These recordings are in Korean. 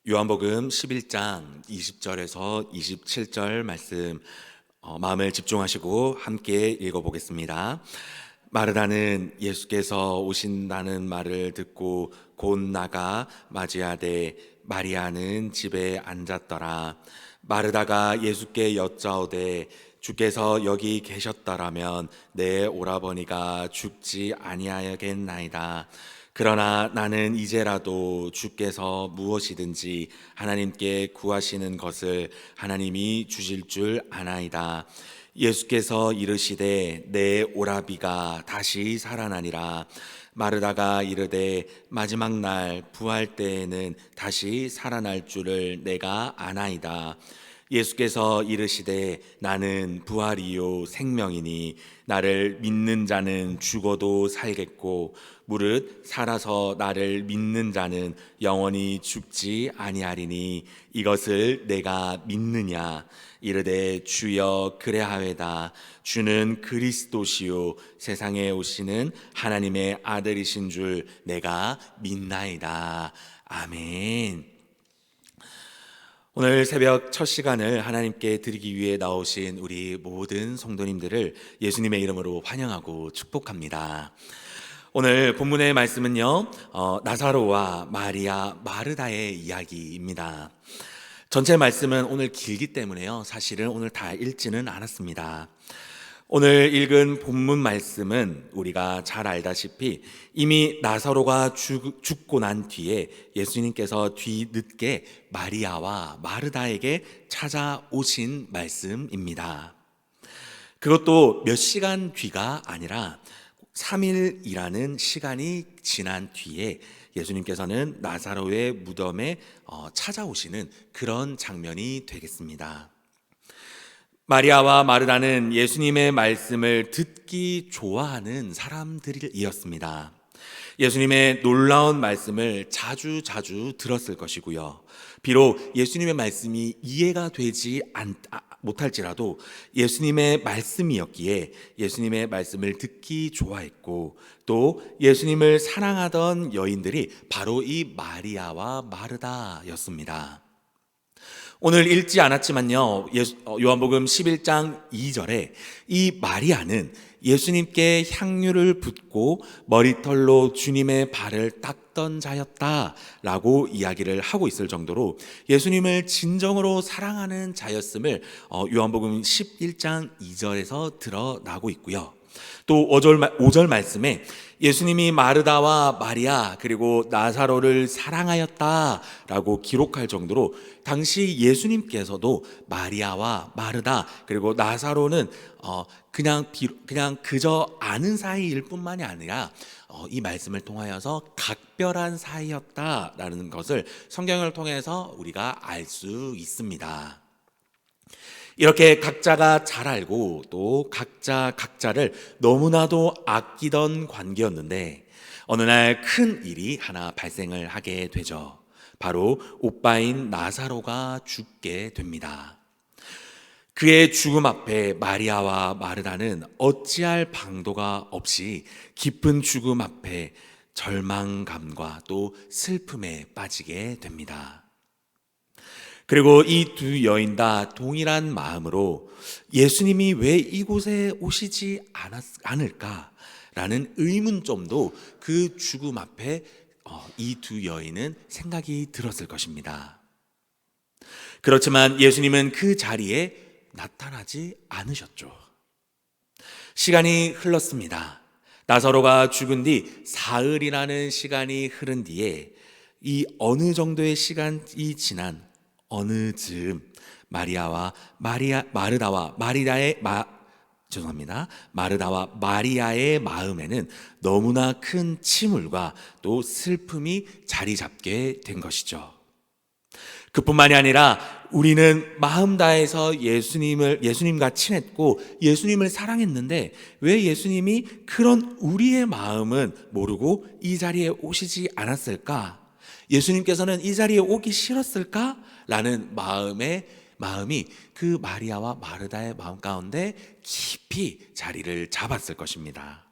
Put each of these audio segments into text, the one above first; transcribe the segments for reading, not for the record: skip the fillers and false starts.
요한복음 11장 20절에서 27절 말씀 마음을 집중하시고 함께 읽어보겠습니다. 마르다는 예수께서 오신다는 말을 듣고 곧 나가 맞이하되 마리아는 집에 앉았더라. 마르다가 예수께 여짜오되 주께서 여기 계셨더라면 내 오라버니가 죽지 아니하였겠나이다. 그러나 나는 이제라도 주께서 무엇이든지 하나님께 구하시는 것을 하나님이 주실 줄 아나이다. 예수께서 이르시되 내 오라비가 다시 살아나니라. 마르다가 이르되 마지막 날 부활 때에는 다시 살아날 줄을 내가 아나이다. 예수께서 이르시되 나는 부활이요 생명이니 나를 믿는 자는 죽어도 살겠고 무릇 살아서 나를 믿는 자는 영원히 죽지 아니하리니 이것을 내가 믿느냐. 이르되 주여 그래하외다. 주는 그리스도시요 세상에 오시는 하나님의 아들이신 줄 내가 믿나이다. 아멘. 오늘 새벽 첫 시간을 하나님께 드리기 위해 나오신 우리 모든 성도님들을 예수님의 이름으로 환영하고 축복합니다. 오늘 본문의 말씀은요, 나사로와 마리아, 마르다의 이야기입니다. 전체 말씀은 오늘 길기 때문에요, 사실은 오늘 다 읽지는 않았습니다. 오늘 읽은 본문 말씀은 우리가 잘 알다시피 이미 나사로가 죽고 난 뒤에 예수님께서 뒤늦게 마리아와 마르다에게 찾아오신 말씀입니다. 그것도 몇 시간 뒤가 아니라 3일이라는 시간이 지난 뒤에 예수님께서는 나사로의 무덤에 찾아오시는 그런 장면이 되겠습니다. 마리아와 마르다는 예수님의 말씀을 듣기 좋아하는 사람들이었습니다. 예수님의 놀라운 말씀을 자주 들었을 것이고요. 비록 예수님의 말씀이 이해가 되지 못할지라도 예수님의 말씀이었기에 예수님의 말씀을 듣기 좋아했고, 또 예수님을 사랑하던 여인들이 바로 이 마리아와 마르다였습니다. 오늘 읽지 않았지만요, 요한복음 11장 2절에 이 마리아는 예수님께 향유를 붓고 머리털로 주님의 발을 닦던 자였다라고 이야기를 하고 있을 정도로 예수님을 진정으로 사랑하는 자였음을 요한복음 11장 2절에서 드러나고 있고요. 또 5절 말씀에 예수님이 마르다와 마리아 그리고 나사로를 사랑하였다라고 기록할 정도로 당시 예수님께서도 마리아와 마르다 그리고 나사로는 그냥 그저 아는 사이일 뿐만이 아니라 이 말씀을 통하여서 각별한 사이였다라는 것을 성경을 통해서 우리가 알 수 있습니다. 이렇게 각자가 잘 알고 또 각자를 너무나도 아끼던 관계였는데 어느 날 큰 일이 하나 발생을 하게 되죠. 바로 오빠인 나사로가 죽게 됩니다. 그의 죽음 앞에 마리아와 마르다는 어찌할 방도가 없이 깊은 죽음 앞에 절망감과 또 슬픔에 빠지게 됩니다. 그리고 이 두 여인 다 동일한 마음으로 예수님이 왜 이곳에 오시지 않을까라는 의문점도 그 죽음 앞에 이 두 여인은 생각이 들었을 것입니다. 그렇지만 예수님은 그 자리에 나타나지 않으셨죠. 시간이 흘렀습니다. 나사로가 죽은 뒤 사흘이라는 시간이 흐른 뒤에 이 어느 정도의 시간이 지난 어느 즈음 마르다와 마리아의 마음에는 너무나 큰 침울과 또 슬픔이 자리 잡게 된 것이죠. 그뿐만이 아니라 우리는 마음 다해서 예수님과 친했고 예수님을 사랑했는데 왜 예수님이 그런 우리의 마음은 모르고 이 자리에 오시지 않았을까? 예수님께서는 이 자리에 오기 싫었을까? 라는 마음이 그 마리아와 마르다의 마음 가운데 깊이 자리를 잡았을 것입니다.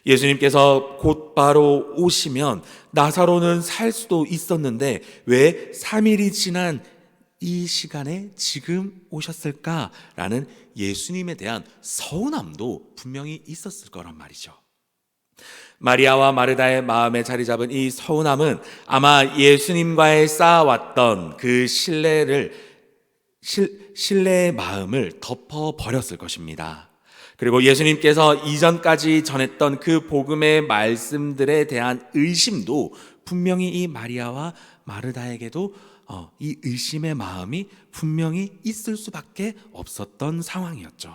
예수님께서 곧바로 오시면 나사로는 살 수도 있었는데 왜 3일이 지난 이 시간에 지금 오셨을까라는 예수님에 대한 서운함도 분명히 있었을 거란 말이죠. 마리아와 마르다의 마음에 자리 잡은 이 서운함은 아마 예수님과의 쌓아왔던 그 신뢰의 마음을 덮어버렸을 것입니다. 그리고 예수님께서 이전까지 전했던 그 복음의 말씀들에 대한 의심도 분명히 이 마리아와 마르다에게도 이 의심의 마음이 분명히 있을 수밖에 없었던 상황이었죠.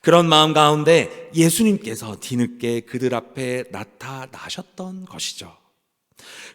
그런 마음 가운데 예수님께서 뒤늦게 그들 앞에 나타나셨던 것이죠.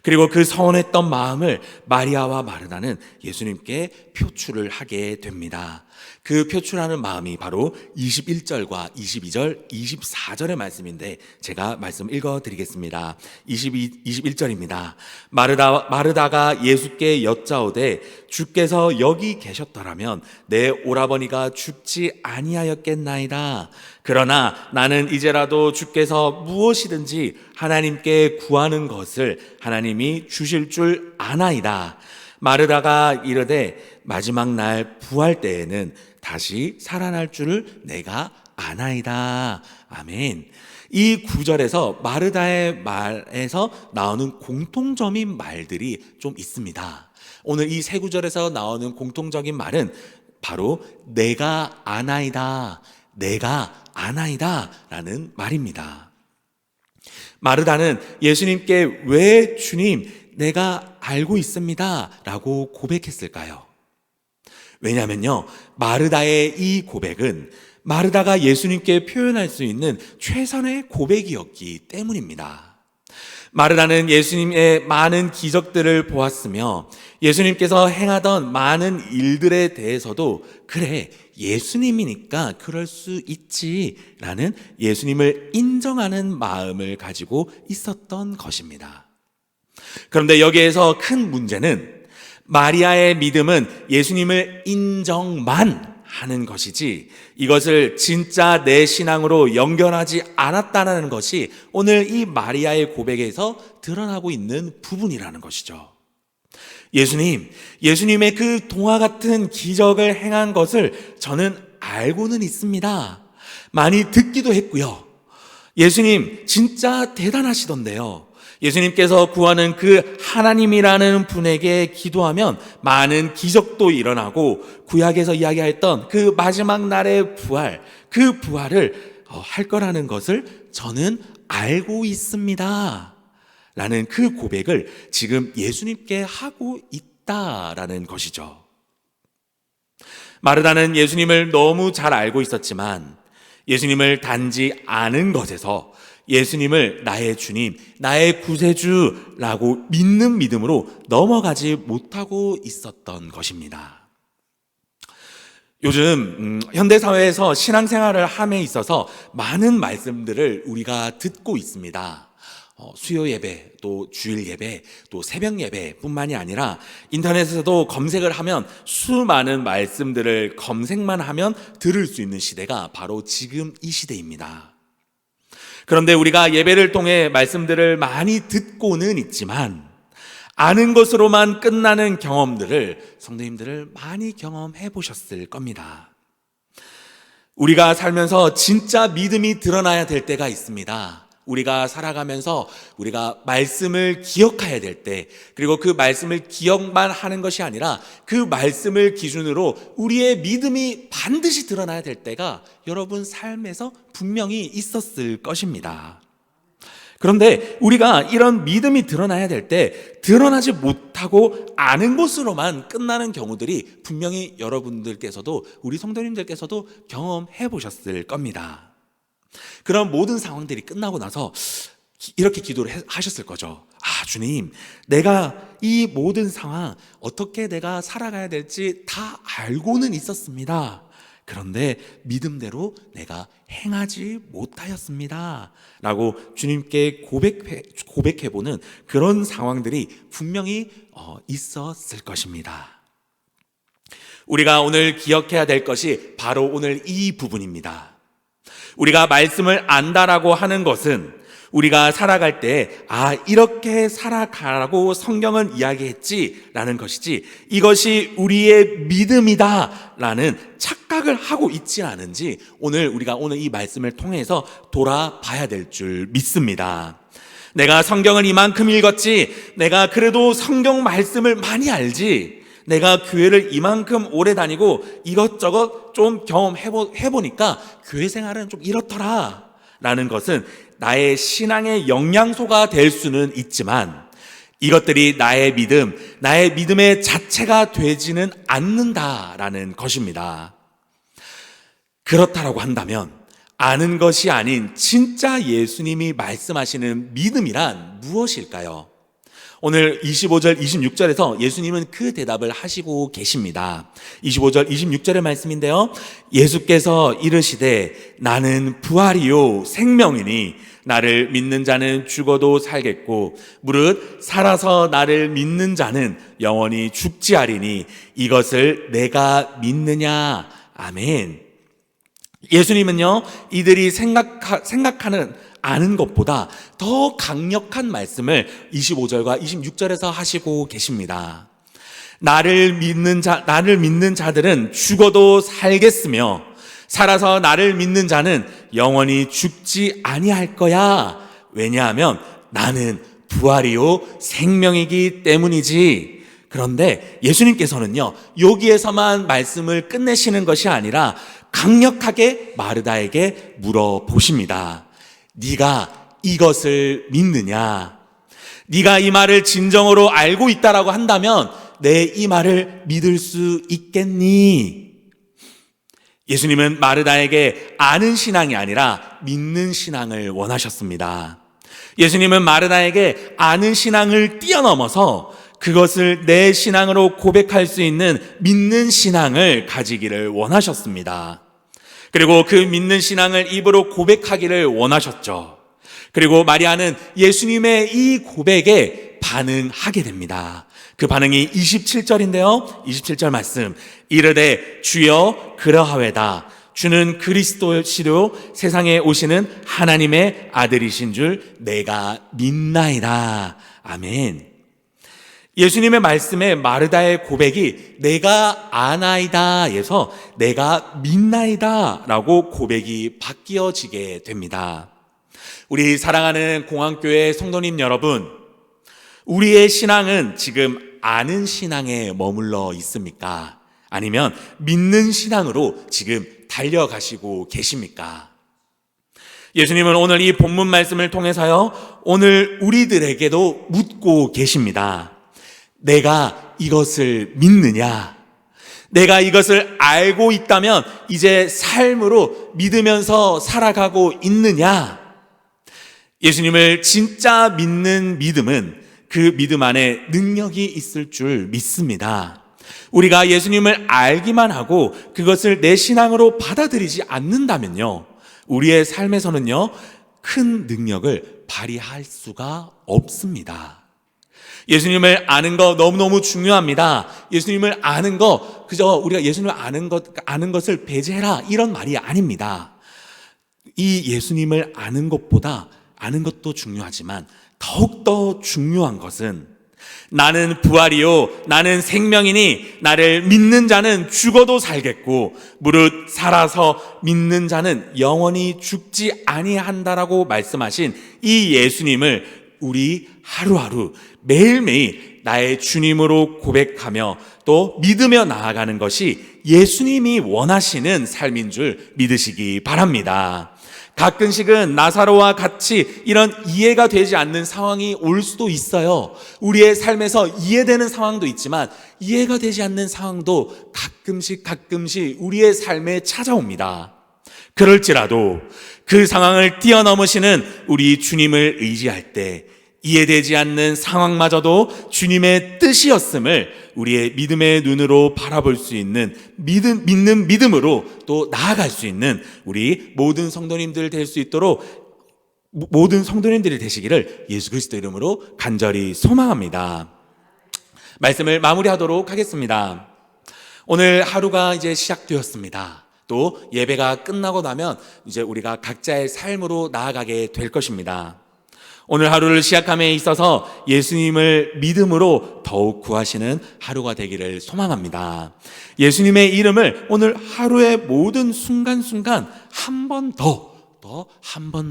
그리고 그 서운했던 마음을 마리아와 마르다는 예수님께 표출을 하게 됩니다. 그 표출하는 마음이 바로 21절과 22절, 24절의 말씀인데 제가 말씀 읽어드리겠습니다. 21절입니다. 마르다가 예수께 여짜오되 주께서 여기 계셨더라면 내 오라버니가 죽지 아니하였겠나이다. 그러나 나는 이제라도 주께서 무엇이든지 하나님께 구하는 것을 하나님이 주실 줄 아나이다. 마르다가 이르되 마지막 날 부활 때에는 다시 살아날 줄을 내가 아나이다. 아멘. 이 구절에서 마르다의 말에서 나오는 공통점인 말들이 좀 있습니다. 오늘 이 세 구절에서 나오는 공통적인 말은 바로 내가 아나이다, 내가 아나이다 라는 말입니다. 마르다는 예수님께 왜 주님 내가 알고 있습니다 라고 고백했을까요? 왜냐하면요, 마르다의 이 고백은 마르다가 예수님께 표현할 수 있는 최선의 고백이었기 때문입니다. 마르다는 예수님의 많은 기적들을 보았으며 예수님께서 행하던 많은 일들에 대해서도 그래, 예수님이니까 그럴 수 있지라는 예수님을 인정하는 마음을 가지고 있었던 것입니다. 그런데 여기에서 큰 문제는 마리아의 믿음은 예수님을 인정만 하는 것이지 이것을 진짜 내 신앙으로 연결하지 않았다는 것이 오늘 이 마리아의 고백에서 드러나고 있는 부분이라는 것이죠. 예수님의 그 동화 같은 기적을 행한 것을 저는 알고는 있습니다. 많이 듣기도 했고요. 예수님 진짜 대단하시던데요. 예수님께서 구하는 그 하나님이라는 분에게 기도하면 많은 기적도 일어나고 구약에서 이야기했던 그 마지막 날의 부활, 그 부활을 할 거라는 것을 저는 알고 있습니다. 라는 그 고백을 지금 예수님께 하고 있다라는 것이죠. 마르다는 예수님을 너무 잘 알고 있었지만 예수님을 단지 아는 것에서 예수님을 나의 주님, 나의 구세주라고 믿는 믿음으로 넘어가지 못하고 있었던 것입니다. 요즘 현대사회에서 신앙생활을 함에 있어서 많은 말씀들을 우리가 듣고 있습니다. 수요 예배, 또 주일 예배, 또 새벽 예배 뿐만이 아니라 인터넷에서도 검색을 하면 수많은 말씀들을 검색만 하면 들을 수 있는 시대가 바로 지금 이 시대입니다. 그런데 우리가 예배를 통해 말씀들을 많이 듣고는 있지만 아는 것으로만 끝나는 경험들을 성도님들을 많이 경험해 보셨을 겁니다. 우리가 살면서 진짜 믿음이 드러나야 될 때가 있습니다. 우리가 살아가면서 우리가 말씀을 기억해야 될 때, 그리고 그 말씀을 기억만 하는 것이 아니라 그 말씀을 기준으로 우리의 믿음이 반드시 드러나야 될 때가 여러분 삶에서 분명히 있었을 것입니다. 그런데 우리가 이런 믿음이 드러나야 될 때 드러나지 못하고 아는 것으로만 끝나는 경우들이 분명히 여러분들께서도 우리 성도님들께서도 경험해 보셨을 겁니다. 그런 모든 상황들이 끝나고 나서 이렇게 기도를 하셨을 거죠. 주님, 내가 이 모든 상황 어떻게 내가 살아가야 될지 다 알고는 있었습니다. 그런데 믿음대로 내가 행하지 못하였습니다 라고 주님께 고백해보는 그런 상황들이 분명히 있었을 것입니다. 우리가 오늘 기억해야 될 것이 바로 오늘 이 부분입니다. 우리가 말씀을 안다라고 하는 것은 우리가 살아갈 때 이렇게 살아가라고 성경은 이야기했지라는 것이지, 이것이 우리의 믿음이다라는 착각을 하고 있지 않은지 우리가 오늘 이 말씀을 통해서 돌아봐야 될 줄 믿습니다. 내가 성경을 이만큼 읽었지, 내가 그래도 성경 말씀을 많이 알지, 내가 교회를 이만큼 오래 다니고 이것저것 좀 경험해보니까 교회 생활은 좀 이렇더라 라는 것은 나의 신앙의 영양소가 될 수는 있지만, 이것들이 나의 믿음의 자체가 되지는 않는다라는 것입니다. 그렇다라고 한다면 아는 것이 아닌 진짜 예수님이 말씀하시는 믿음이란 무엇일까요? 오늘 25절, 26절에서 예수님은 그 대답을 하시고 계십니다. 25절, 26절의 말씀인데요. 예수께서 이르시되 나는 부활이요 생명이니 나를 믿는 자는 죽어도 살겠고 무릇 살아서 나를 믿는 자는 영원히 죽지 아리니 이것을 내가 믿느냐. 아멘. 예수님은요, 이들이 생각하는 아는 것보다 더 강력한 말씀을 25절과 26절에서 하시고 계십니다. 나를 믿는 자들은 죽어도 살겠으며 살아서 나를 믿는 자는 영원히 죽지 아니할 거야. 왜냐하면 나는 부활이요 생명이기 때문이지. 그런데 예수님께서는요, 여기에서만 말씀을 끝내시는 것이 아니라 강력하게 마르다에게 물어보십니다. 네가 이것을 믿느냐? 네가 이 말을 진정으로 알고 있다라고 한다면 내 이 말을 믿을 수 있겠니? 예수님은 마르다에게 아는 신앙이 아니라 믿는 신앙을 원하셨습니다. 예수님은 마르다에게 아는 신앙을 뛰어넘어서 그것을 내 신앙으로 고백할 수 있는 믿는 신앙을 가지기를 원하셨습니다. 그리고 그 믿는 신앙을 입으로 고백하기를 원하셨죠. 그리고 마리아는 예수님의 이 고백에 반응하게 됩니다. 그 반응이 27절인데요. 27절 말씀. 이르되 주여 그러하외다. 주는 그리스도시요 세상에 오시는 하나님의 아들이신 줄 내가 믿나이다. 아멘. 예수님의 말씀에 마르다의 고백이 내가 아나이다에서 내가 믿나이다 라고 고백이 바뀌어지게 됩니다. 우리 사랑하는 공항교회 성도님 여러분, 우리의 신앙은 지금 아는 신앙에 머물러 있습니까? 아니면 믿는 신앙으로 지금 달려가시고 계십니까? 예수님은 오늘 이 본문 말씀을 통해서요, 오늘 우리들에게도 묻고 계십니다. 내가 이것을 믿느냐? 내가 이것을 알고 있다면 이제 삶으로 믿으면서 살아가고 있느냐? 예수님을 진짜 믿는 믿음은 그 믿음 안에 능력이 있을 줄 믿습니다. 우리가 예수님을 알기만 하고 그것을 내 신앙으로 받아들이지 않는다면요, 우리의 삶에서는요, 큰 능력을 발휘할 수가 없습니다. 예수님을 아는 거 너무너무 중요합니다. 예수님을 아는 거, 그저 우리가 예수님을 아는 것을 배제해라, 이런 말이 아닙니다. 이 예수님을 아는 것보다 아는 것도 중요하지만 더욱더 중요한 것은 나는 부활이요 나는 생명이니 나를 믿는 자는 죽어도 살겠고 무릇 살아서 믿는 자는 영원히 죽지 아니한다라고 말씀하신 이 예수님을 우리 하루하루 매일매일 나의 주님으로 고백하며 또 믿으며 나아가는 것이 예수님이 원하시는 삶인 줄 믿으시기 바랍니다. 가끔씩은 나사로와 같이 이런 이해가 되지 않는 상황이 올 수도 있어요. 우리의 삶에서 이해되는 상황도 있지만 이해가 되지 않는 상황도 가끔씩 우리의 삶에 찾아옵니다. 그럴지라도 그 상황을 뛰어넘으시는 우리 주님을 의지할 때 이해되지 않는 상황마저도 주님의 뜻이었음을 우리의 믿음의 눈으로 바라볼 수 있는 믿는 믿음으로 또 나아갈 수 있는 우리 모든 성도님들 될 수 있도록 모든 성도님들이 되시기를 예수 그리스도 이름으로 간절히 소망합니다. 말씀을 마무리하도록 하겠습니다. 오늘 하루가 이제 시작되었습니다. 또 예배가 끝나고 나면 이제 우리가 각자의 삶으로 나아가게 될 것입니다. 오늘 하루를 시작함에 있어서 예수님을 믿음으로 더욱 구하시는 하루가 되기를 소망합니다. 예수님의 이름을 오늘 하루의 모든 순간순간 한 번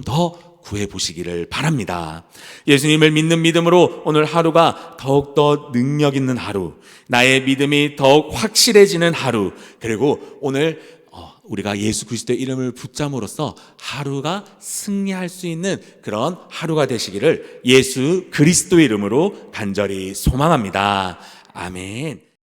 더 구해 보시기를 바랍니다. 예수님을 믿는 믿음으로 오늘 하루가 더욱더 능력 있는 하루, 나의 믿음이 더욱 확실해지는 하루, 그리고 오늘 우리가 예수 그리스도의 이름을 붙잡음으로써 하루가 승리할 수 있는 그런 하루가 되시기를 예수 그리스도의 이름으로 간절히 소망합니다. 아멘.